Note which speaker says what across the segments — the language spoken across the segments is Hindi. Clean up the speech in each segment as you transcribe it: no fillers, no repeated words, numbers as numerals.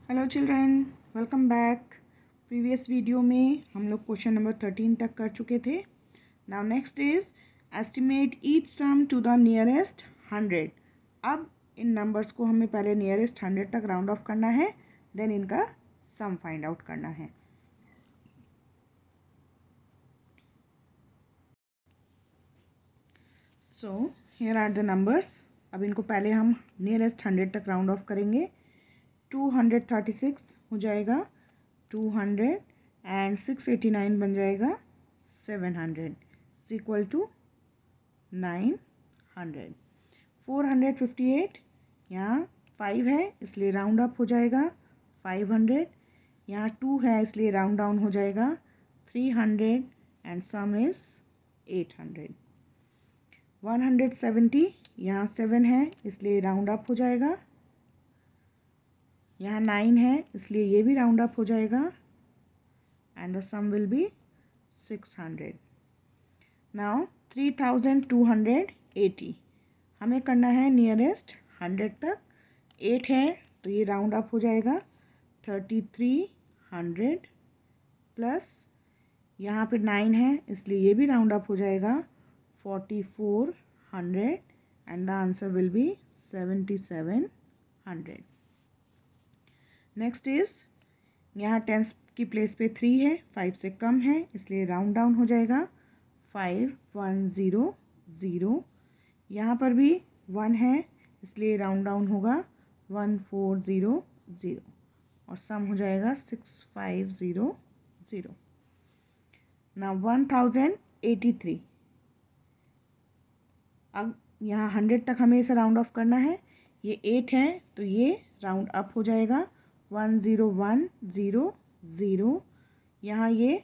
Speaker 1: Hello children, welcome back. Previous video में हम लोग क्वेश्चन नंबर 13 तक कर चुके थे। Now next is estimate each sum to the nearest 100। अब इन नंबर्स को हमें पहले नियरेस्ट 100 तक राउंड ऑफ करना है, देन इनका सम फाइंड आउट करना है। So here are the numbers. अब इनको पहले हम नियरेस्ट 100 तक राउंड ऑफ करेंगे। 236 हो जाएगा 200 एंड 689 बन जाएगा 700 इज इक्वल टू 900। 458 यहाँ 5 है इसलिए राउंड अप हो जाएगा 500। यहाँ 2 है इसलिए राउंड डाउन हो जाएगा 300 एंड सम इज 800। 170 यहाँ 7 है इसलिए राउंड अप हो जाएगा। यहाँ 9 है इसलिए ये भी राउंड अप हो जाएगा and the sum will be 600। Now 3280 हमें करना है नियरेस्ट 100 तक। 8 है तो ये राउंड अप हो जाएगा 3300 प्लस यहाँ पे 9 है इसलिए ये भी राउंड अप हो जाएगा 4400 and the answer will be 7700। Next is यहाँ टेंस की प्लेस पे 3 है, 5 से कम है इसलिए राउंड डाउन हो जाएगा 5100। यहाँ पर भी 1 है इसलिए राउंड डाउन होगा 1400 और सम हो जाएगा 6500। ना 1083 अब यहाँ 100 तक हमें इसे राउंड ऑफ करना है। ये 8 है तो ये राउंड अप हो जाएगा 10100। यहाँ ये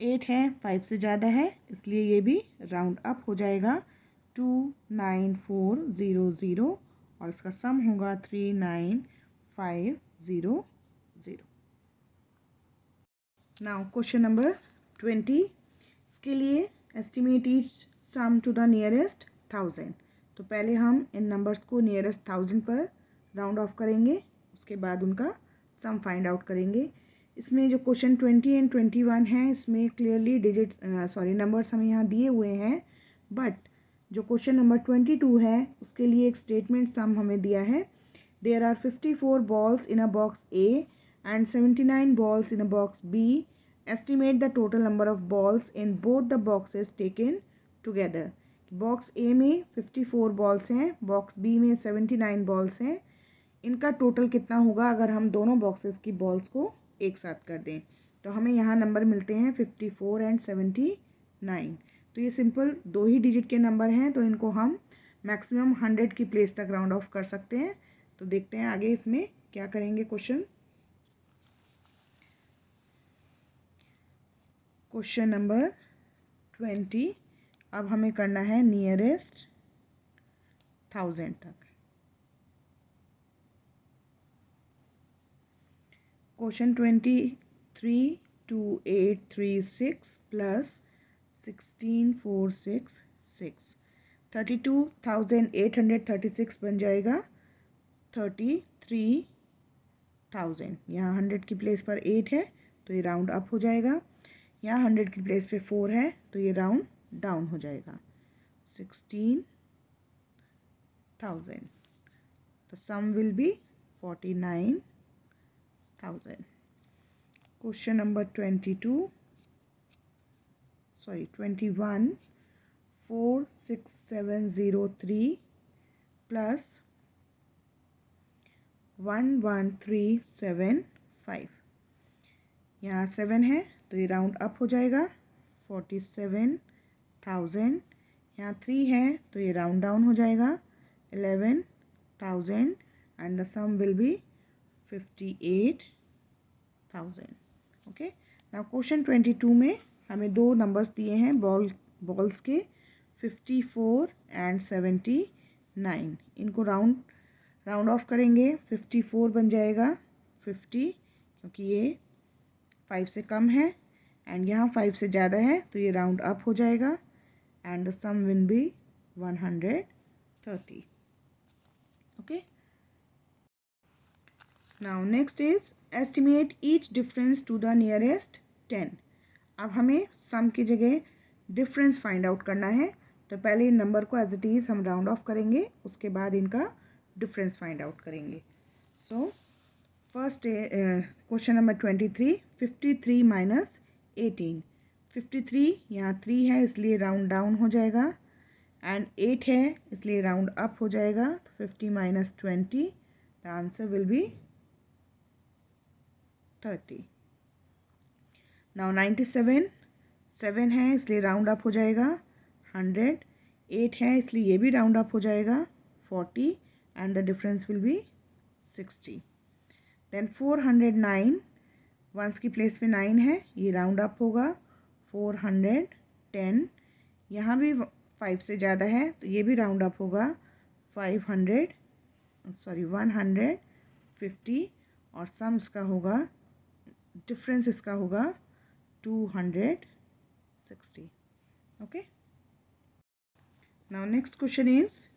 Speaker 1: 8 है 5 से ज़्यादा है इसलिए ये भी राउंड अप हो जाएगा 29400 और इसका सम होगा 39500। Now question number 20। इसके लिए estimate each sum to the nearest 1000। तो पहले हम इन नंबर्स को नियरेस्ट 1000 पर राउंड ऑफ करेंगे, उसके बाद उनका सम फाइंड आउट करेंगे। इसमें जो क्वेश्चन 20 एंड 21 है इसमें क्लियरली नंबर्स हमें यहाँ दिए हुए हैं, बट जो क्वेश्चन नंबर 22 है उसके लिए एक स्टेटमेंट सम हमें दिया है। There are 54 balls in a box A and 79 balls in a box B. Estimate the total number of balls in both the boxes taken together. Box A में 54 बॉल्स हैं, बॉक्स बी में 79 बॉल्स हैं। इनका टोटल कितना होगा अगर हम दोनों बॉक्सेस की बॉल्स को एक साथ कर दें। तो हमें यहाँ नंबर मिलते हैं 54 एंड 79। तो ये सिंपल 2 ही डिजिट के नंबर हैं तो इनको हम मैक्सिमम 100 की प्लेस तक राउंड ऑफ कर सकते हैं। तो देखते हैं आगे इसमें क्या करेंगे। Question number 20। अब हमें करना है नियरेस्ट 1000 तक। क्वेश्चन 23 2836 प्लस 16466 32,836 बन जाएगा 33,000। यहाँ 100 की प्लेस पर 8 है तो ये राउंड अप हो जाएगा। यहाँ 100 की प्लेस पे 4 है तो ये राउंड डाउन हो जाएगा 16,000। तो sum will be 49,000। Question number 21 46703 plus 11375। यहाँ 7 है तो ये राउंड अप हो जाएगा 47,000। यहाँ 3 है तो ये राउंड डाउन हो जाएगा 11,000 and the sum will be 58,000। Okay. Now question 22 में हमें 2 नंबर्स दिए हैं बॉल्स के 54 एंड 79। इनको राउंड ऑफ करेंगे। 54 बन जाएगा 50 क्योंकि ये 5 से कम है एंड यहाँ 5 से ज़्यादा है तो ये राउंड अप हो जाएगा and the sum will be 130। Okay. Now next is estimate each difference to the nearest 10। अब हमें सम की जगह डिफरेंस फाइंड आउट करना है, तो पहले इन नंबर को एज इट इज़ हम राउंड ऑफ करेंगे, उसके बाद इनका डिफरेंस फाइंड आउट करेंगे। So first question number 23, 53 minus 18। 53 यहाँ 3 है इसलिए राउंड डाउन हो जाएगा, एंड 8 है इसलिए राउंड अप हो जाएगा। तो 50 minus 20, the answer will be 30। Now 97, 7 है इसलिए राउंड अप हो जाएगा 100, 8 है इसलिए ये भी राउंड अप हो जाएगा 40, and the difference will be 60। Then 409, ones की प्लेस पे 9 है, ये राउंड अप होगा 410, यहाँ भी 5 से ज़्यादा है तो ये भी राउंड अप होगा 150, और सम इसका होगा, डिफरेंस इसका होगा 260। Okay, now next question is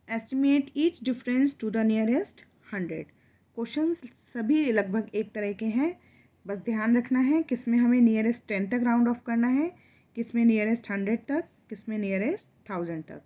Speaker 1: estimate each difference to the nearest 100। Question सभी लगभग एक तरह के हैं, बस ध्यान रखना है किस में हमें नियरेस्ट 10 तक राउंड ऑफ करना है, किस में नियरेस्ट 100 तक, किस में नियरेस्ट 1000 तक,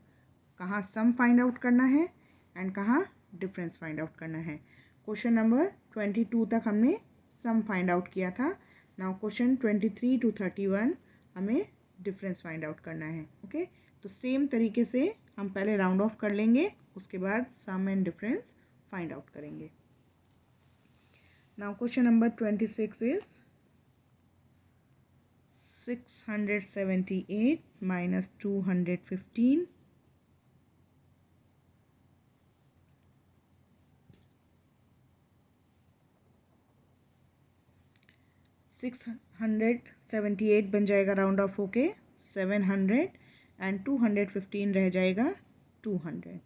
Speaker 1: कहाँ सम फाइंड आउट करना है एंड कहाँ डिफरेंस फाइंड आउट करना है। क्वेश्चन नंबर 22 तक हमने सम फाइंड आउट किया था। नाउ क्वेश्चन 23 टू 31 हमें डिफरेंस फाइंड आउट करना है। ओके, तो सेम तरीके से हम पहले राउंड ऑफ कर लेंगे, उसके बाद सम एंड डिफरेंस फाइंड आउट करेंगे। Now question number 26 is 678 minus 215, 678 बन जाएगा राउंड ऑफ होके 700, एंड 215 रह जाएगा 200,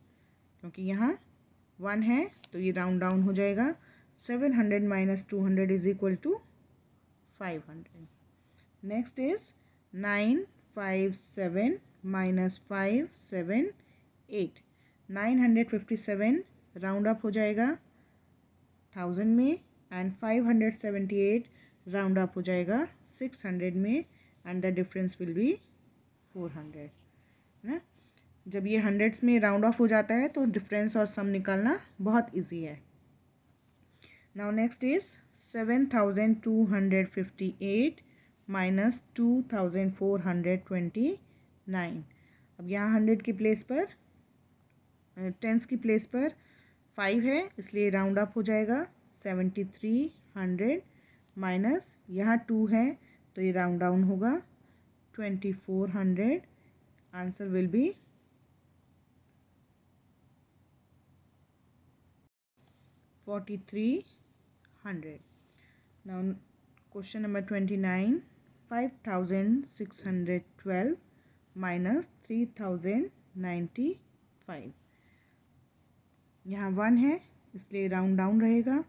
Speaker 1: क्योंकि यहाँ 1 है तो ये राउंड डाउन हो जाएगा। 700 minus 200 is equal to 500। Next is 957 minus 578, 957 round up हो जाएगा 1000 में, एंड 578 राउंड अप हो जाएगा 600 में, and the difference will B 400 ना। जब ये हंड्रेड्स में राउंड ऑफ हो जाता है तो डिफरेंस और सम निकालना बहुत इजी है। Now next is 7258 minus 2429। अब यहाँ 100 की प्लेस पर, टेंस की प्लेस पर 5 है इसलिए राउंड अप हो जाएगा 7300, माइनस यहाँ 2 है तो ये राउंड डाउन होगा 2400, answer will be 4300। Now question number 29, 5612 minus 3095, यहाँ 1 है इसलिए राउंड डाउन रहेगा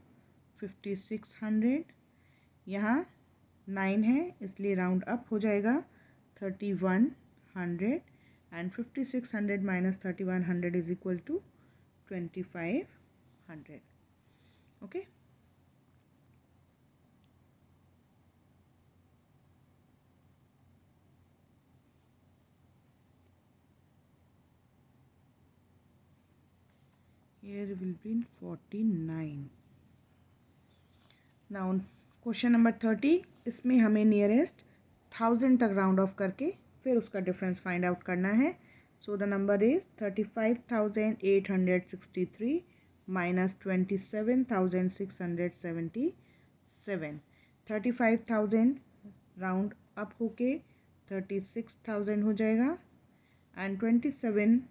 Speaker 1: 5600, यहाँ 9 है इसलिए राउंड अप हो जाएगा 3100, and 5600 minus 3100 is equal to 2500। Okay, here will be 49। Now question number 30, इसमें हमें नियरेस्ट 1000 तक राउंड ऑफ करके फिर उसका डिफरेंस फाइंड आउट करना है। So the number is 35,863 minus 27,677। 35,000 round up होके 36,000 हो जाएगा, एंड 27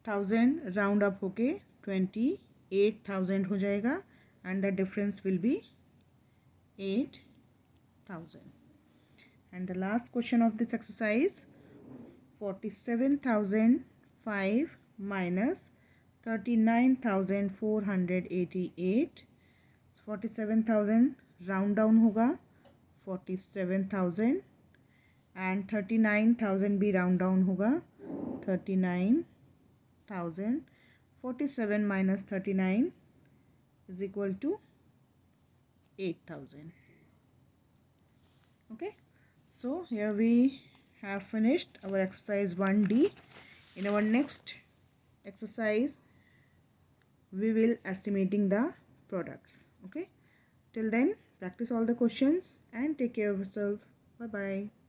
Speaker 1: 1000 राउंड अप होके 28,000 हो जाएगा, and the difference will B 8,000। And the last question of this exercise 47,005 minus 39,488। 47,000 round down होगा 47,000, एंड 39,000 भी राउंड डाउन होगा 39,000 47 minus 39 is equal to 8,000. Okay, so here we have finished our exercise 1D. In our next exercise we will estimating the products. Okay, till then practice all the questions and take care of yourself. Bye bye.